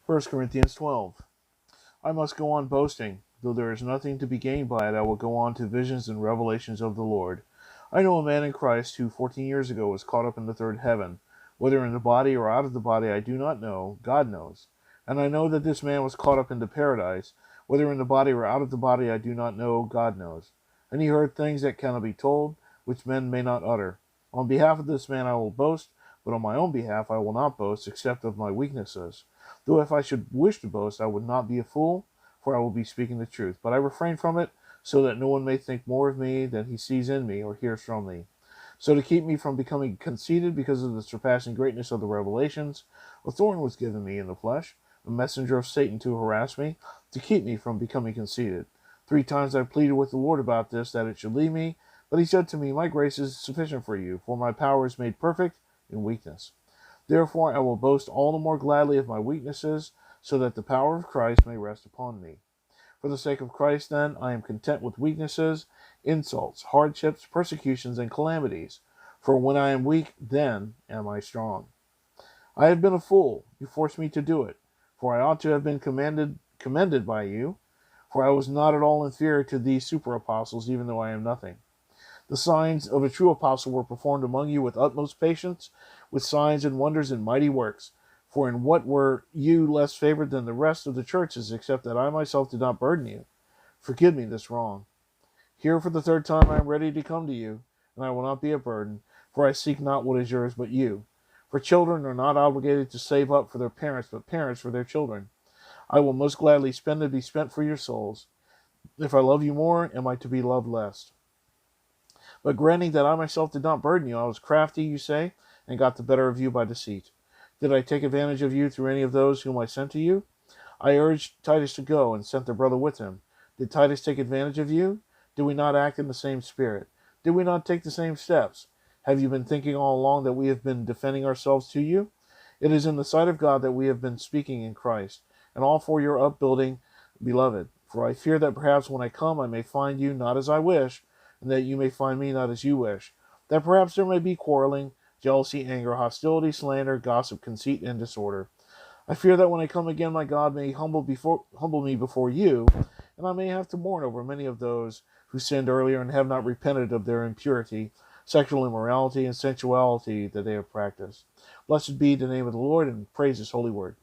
First Corinthians 12. I must go on boasting. Though there is nothing to be gained by it, I will go on to visions and revelations of the Lord. I know a man in Christ who 14 years ago was caught up in the third heaven. Whether in the body or out of the body I do not know, God knows. And I know that this man was caught up into paradise. Whether in the body or out of the body I do not know, God knows. And he heard things that cannot be told, which men may not utter. On behalf of this man I will boast, but on my own behalf I will not boast, except of my weaknesses. Though if I should wish to boast, I would not be a fool, for I will be speaking the truth. But I refrain from it, so that no one may think more of me than he sees in me or hears from me. So to keep me from becoming conceited because of the surpassing greatness of the revelations, a thorn was given me in the flesh, a messenger of Satan to harass me, to keep me from becoming conceited. 3 times I pleaded with the Lord about this, that it should leave me, but he said to me, My grace is sufficient for you, for my power is made perfect in weakness. Therefore I will boast all the more gladly of my weaknesses, so that the power of Christ may rest upon me. For the sake of Christ, then, I am content with weaknesses, insults, hardships, persecutions, and calamities. For when I am weak, then am I strong. I have been a fool. You forced me to do it. For I ought to have been commended by you. For I was not at all inferior to these super apostles, even though I am nothing. The signs of a true apostle were performed among you with utmost patience, with signs and wonders and mighty works. For in what were you less favored than the rest of the churches, except that I myself did not burden you? Forgive me this wrong. Here for the 3rd time I am ready to come to you, and I will not be a burden, for I seek not what is yours, but you. For children are not obligated to save up for their parents, but parents for their children. I will most gladly spend and be spent for your souls. If I love you more, am I to be loved less? But granting that I myself did not burden you, I was crafty, you say, and got the better of you by deceit. Did I take advantage of you through any of those whom I sent to you? I urged Titus to go, and sent their brother with him. Did Titus take advantage of you? Did we not act in the same spirit? Did we not take the same steps? Have you been thinking all along that we have been defending ourselves to you? It is in the sight of God that we have been speaking in Christ, and all for your upbuilding, beloved. For I fear that perhaps when I come I may find you not as I wish, and that you may find me not as you wish. That perhaps there may be quarreling, jealousy, anger, hostility, slander, gossip, conceit, and disorder. I fear that when I come again, my God may humble me before you, and I may have to mourn over many of those who sinned earlier and have not repented of their impurity, sexual immorality, and sensuality that they have practiced. Blessed be the name of the Lord, and praise his holy word.